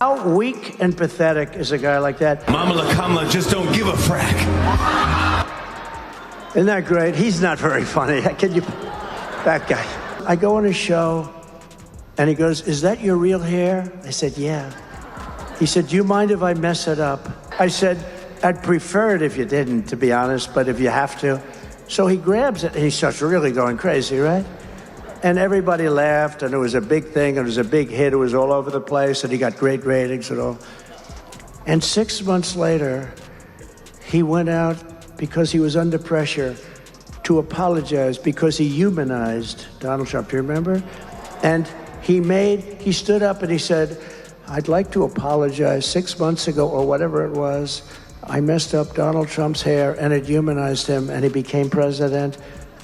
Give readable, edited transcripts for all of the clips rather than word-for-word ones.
How weak and pathetic is a guy like that? Mama La Kamala just don't give a frack. Isn't that great? He's not very funny. Can you? That guy. I go on his show, and he goes, "Is that your real hair?" I said, "Yeah." He said, "Do you mind if I mess it up?" I said, "I'd prefer it if you didn't, to be honest, but if you have to." So he grabs it, and he starts really going crazy, right? And everybody laughed, and it was a big thing. It was a big hit. It was all over the place, and he got great ratings and all. And 6 months later, he went out because he was under pressure to apologize because he humanized Donald Trump. Do you remember? And he stood up and he said, "I'd like to apologize. 6 months ago, or whatever it was, I messed up Donald Trump's hair, and it humanized him, and he became president.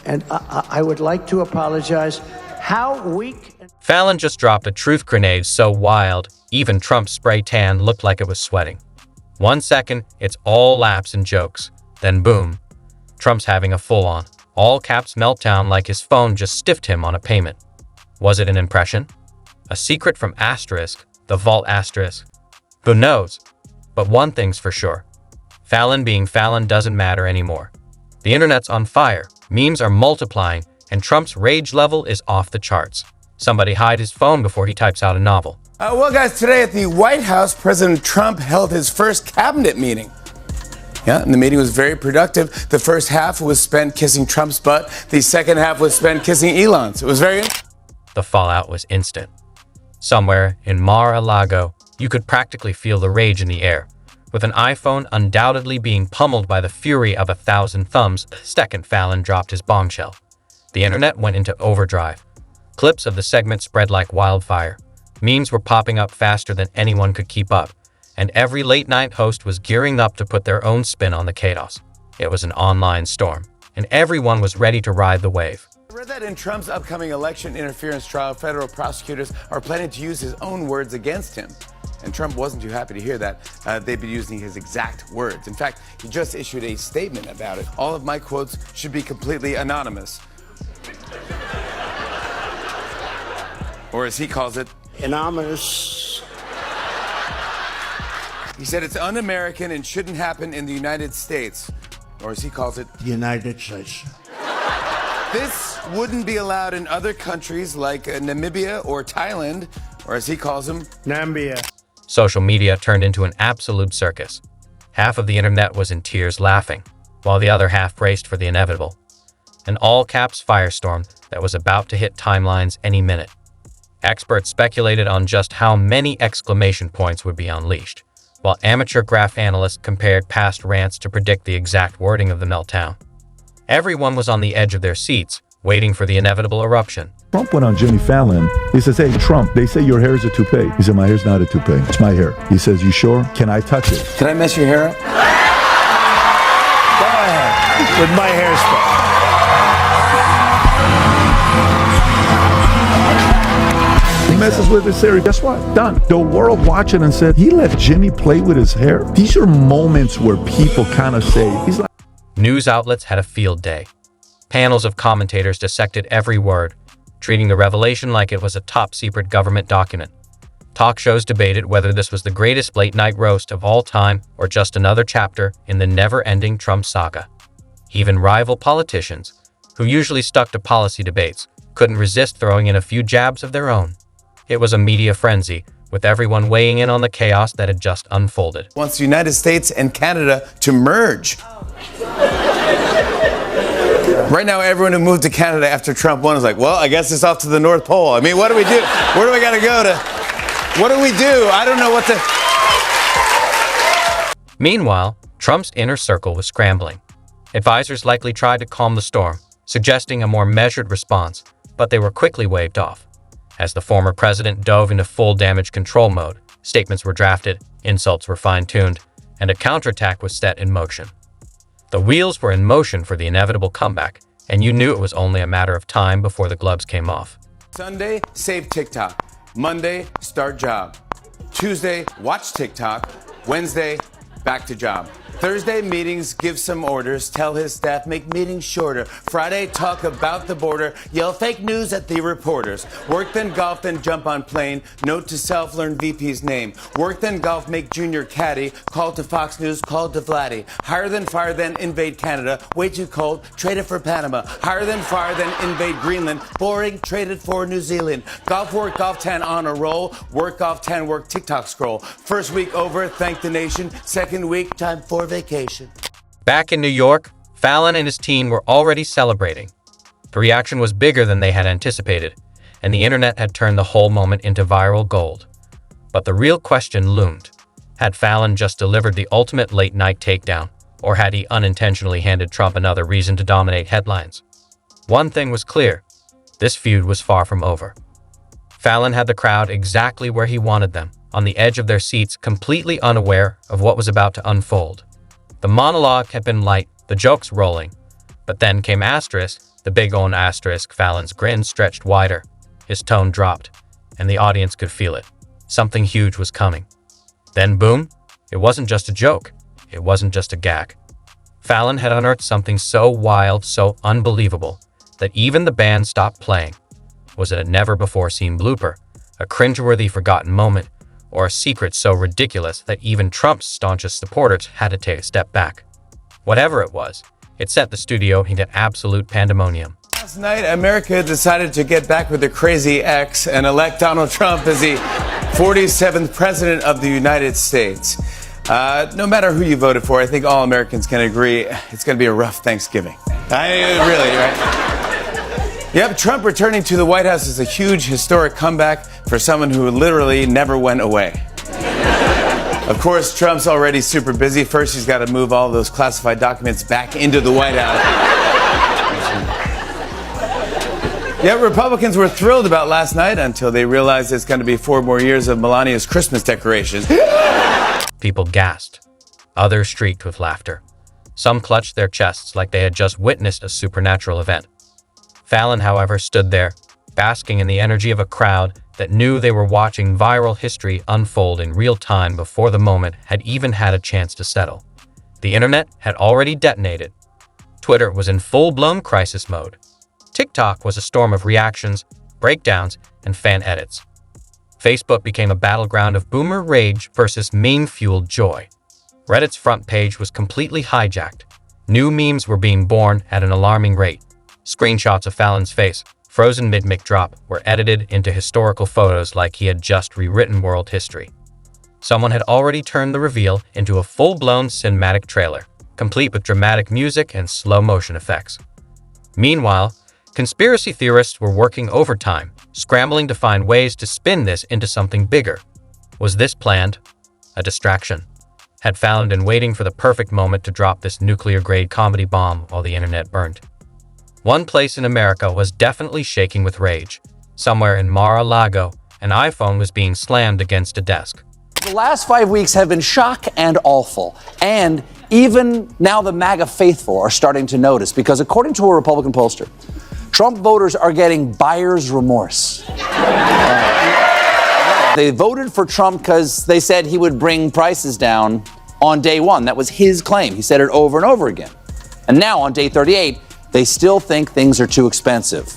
And I would like to apologize." How weak. Fallon just dropped a truth grenade so wild, even Trump's spray tan looked like it was sweating. 1 second, it's all laughs and jokes. Then boom, Trump's having a full-on, all-caps meltdown like his phone just stiffed him on a payment. Was it an impression? A secret from Asterisk, the Vault Asterisk? Who knows? But one thing's for sure. Fallon being Fallon doesn't matter anymore. The internet's on fire, memes are multiplying, and Trump's rage level is off the charts. Somebody hide his phone before he types out a novel. Well, guys, today at the White House, President Trump held his first cabinet meeting. Yeah, and the meeting was very productive. The first half was spent kissing Trump's butt. The second half was spent kissing Elon's. It was very... The fallout was instant. Somewhere in Mar-a-Lago, you could practically feel the rage in the air, with an iPhone undoubtedly being pummeled by the fury of 1,000 thumbs the second Fallon dropped his bombshell. The internet went into overdrive. Clips of the segment spread like wildfire. Memes were popping up faster than anyone could keep up, and every late-night host was gearing up to put their own spin on the chaos. It was an online storm, and everyone was ready to ride the wave. I read that in Trump's upcoming election interference trial, federal prosecutors are planning to use his own words against him. And Trump wasn't too happy to hear that. They'd be using his exact words. In fact, he just issued a statement about it. All of my quotes should be completely anonymous. Or as he calls it, Anonymous. He said it's un-American and shouldn't happen in the United States. Or as he calls it, The United States. this wouldn't be allowed in other countries like Namibia or Thailand, or as he calls them, Nambia. Social media turned into an absolute circus. Half of the internet was in tears laughing, while the other half braced for the inevitable. An all-caps firestorm that was about to hit timelines any minute. Experts speculated on just how many exclamation points would be unleashed, while amateur graph analysts compared past rants to predict the exact wording of the meltdown. Everyone was on the edge of their seats, waiting for the inevitable eruption. Trump went on Jimmy Fallon. He says, "Hey, Trump, they say your hair is a toupee." He said, "My hair's not a toupee. It's my hair." He says, "You sure? Can I touch it?" did I mess your hair up? Go ahead. With my hairspray. He messes with his hair. Guess what? Done. The world watched it and said, he let Jimmy play with his hair. These are moments where people kind of say, he's like... News outlets had a field day. Panels of commentators dissected every word, treating the revelation like it was a top-secret government document. Talk shows debated whether this was the greatest late-night roast of all time or just another chapter in the never-ending Trump saga. Even rival politicians, who usually stuck to policy debates, couldn't resist throwing in a few jabs of their own. It was a media frenzy, with everyone weighing in on the chaos that had just unfolded. Wants the United States and Canada to merge. Right now, everyone who moved to Canada after Trump won is like, well, I guess it's off to the North Pole. I mean, what do we do? Where do we got to go to? What do we do? I don't know what to... Meanwhile, Trump's inner circle was scrambling. Advisors likely tried to calm the storm, suggesting a more measured response, but they were quickly waved off. As the former president dove into full damage control mode, statements were drafted, insults were fine-tuned, and a counterattack was set in motion. The wheels were in motion for the inevitable comeback, and you knew it was only a matter of time before the gloves came off. Sunday, save TikTok. Monday, start job. Tuesday, watch TikTok. Wednesday, back to job. Thursday meetings, give some orders, tell his staff, make meetings shorter. Friday, talk about the border, yell fake news at the reporters. Work then golf, then jump on plane. Note to self, learn VP's name. Work then golf, make junior caddy. Call to Fox News, call to Vladdy. Hire then fire, then invade Canada. Way too cold, trade it for Panama. Hire then fire, then invade Greenland. Boring, traded for New Zealand. Golf work, golf 10 on a roll. Work golf 10, work TikTok scroll. First week over, thank the nation. Second week, time for vacation. Back in New York, Fallon and his team were already celebrating. The reaction was bigger than they had anticipated, and the internet had turned the whole moment into viral gold. But the real question loomed. Had Fallon just delivered the ultimate late-night takedown, or had he unintentionally handed Trump another reason to dominate headlines? One thing was clear. This feud was far from over. Fallon had the crowd exactly where he wanted them, on the edge of their seats, completely unaware of what was about to unfold. The monologue had been light, the jokes rolling. But then came asterisk, the big old asterisk. Fallon's grin stretched wider. His tone dropped, and the audience could feel it. Something huge was coming. Then boom, it wasn't just a joke. It wasn't just a gag. Fallon had unearthed something so wild, so unbelievable, that even the band stopped playing. Was it a never-before-seen blooper, a cringeworthy forgotten moment, or a secret so ridiculous that even Trump's staunchest supporters had to take a step back? Whatever it was, it set the studio into absolute pandemonium. Last night, America decided to get back with their crazy ex and elect Donald Trump as the 47th president of the United States. No matter who you voted for, I think all Americans can agree it's going to be a rough Thanksgiving. Really, right? Yep, Trump returning to the White House is a huge historic comeback for someone who literally never went away. Of course, Trump's already super busy. First, he's got to move all those classified documents back into the White House. Yeah, Republicans were thrilled about last night until they realized it's going to be 4 more years of Melania's Christmas decorations. People gasped. Others shrieked with laughter. Some clutched their chests like they had just witnessed a supernatural event. Fallon, however, stood there, basking in the energy of a crowd that knew they were watching viral history unfold in real time before the moment had even had a chance to settle. The internet had already detonated. Twitter was in full-blown crisis mode. TikTok was a storm of reactions, breakdowns, and fan edits. Facebook became a battleground of boomer rage versus meme-fueled joy. Reddit's front page was completely hijacked. New memes were being born at an alarming rate. Screenshots of Fallon's face, frozen mid-mic drop, were edited into historical photos like he had just rewritten world history. Someone had already turned the reveal into a full-blown cinematic trailer, complete with dramatic music and slow-motion effects. Meanwhile, conspiracy theorists were working overtime, scrambling to find ways to spin this into something bigger. Was this planned? A distraction? Had Fallon been waiting for the perfect moment to drop this nuclear-grade comedy bomb while the internet burned? One place in America was definitely shaking with rage. Somewhere in Mar-a-Lago, an iPhone was being slammed against a desk. The last 5 weeks have been shock and awful. And even now the MAGA faithful are starting to notice because according to a Republican pollster, Trump voters are getting buyer's remorse. They voted for Trump because they said he would bring prices down on day one. That was his claim. He said it over and over again. And now on day 38, they still think things are too expensive.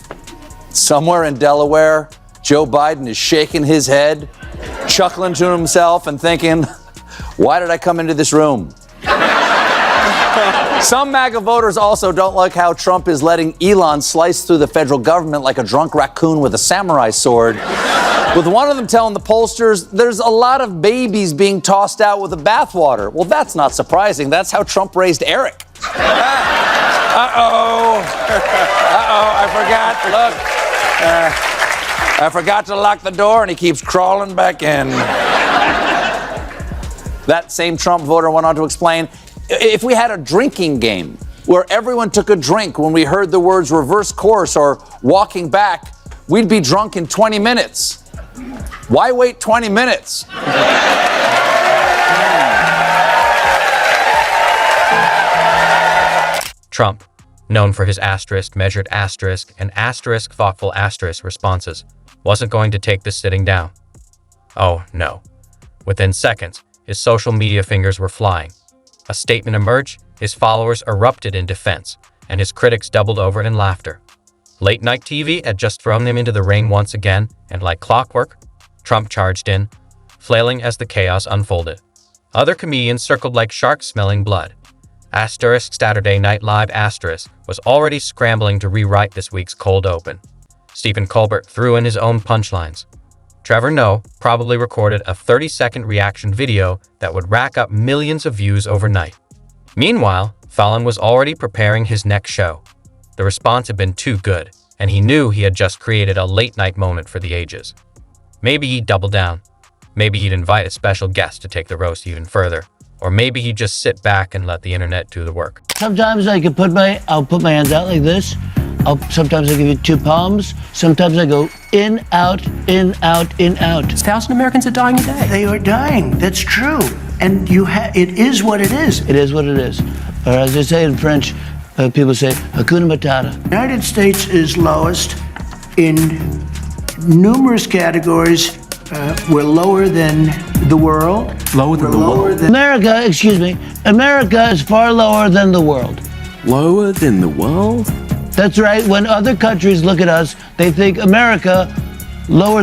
Somewhere in Delaware, Joe Biden is shaking his head, chuckling to himself and thinking, why did I come into this room? Some MAGA voters also don't like how Trump is letting Elon slice through the federal government like a drunk raccoon with a samurai sword. With one of them telling the pollsters, there's a lot of babies being tossed out with the bathwater. Well, that's not surprising. That's how Trump raised Eric. I forgot to lock the door and he keeps crawling back in. That same Trump voter went on to explain, if we had a drinking game where everyone took a drink when we heard the words reverse course or walking back, we'd be drunk in 20 minutes. Why wait 20 minutes? Trump, known for his asterisk, measured asterisk, and asterisk, thoughtful asterisk responses, wasn't going to take this sitting down. Oh, no. Within seconds, his social media fingers were flying. A statement emerged, his followers erupted in defense, and his critics doubled over in laughter. Late-night TV had just thrown him into the ring once again, and like clockwork, Trump charged in, flailing as the chaos unfolded. Other comedians circled like sharks smelling blood. Saturday Night Live was already scrambling to rewrite this week's cold open. Stephen Colbert threw in his own punchlines. Trevor Noah probably recorded a 30-second reaction video that would rack up millions of views overnight. Meanwhile, Fallon was already preparing his next show. The response had been too good, and he knew he had just created a late-night moment for the ages. Maybe he'd double down. Maybe he'd invite a special guest to take the roast even further. Or maybe he'd just sit back and let the internet do the work. Sometimes I'll put my hands out like this. Sometimes I give you two palms. Sometimes I go in, out, in, out, in, out. 1,000 Americans are dying a day. They are dying. That's true. And it is what it is. It is what it is. Or as they say in French, people say, Hakuna Matata. The United States is lowest in numerous categories. We're lower than the world. Lower than the world? America is far lower than the world. Lower than the world? That's right. When other countries look at us, they think America lower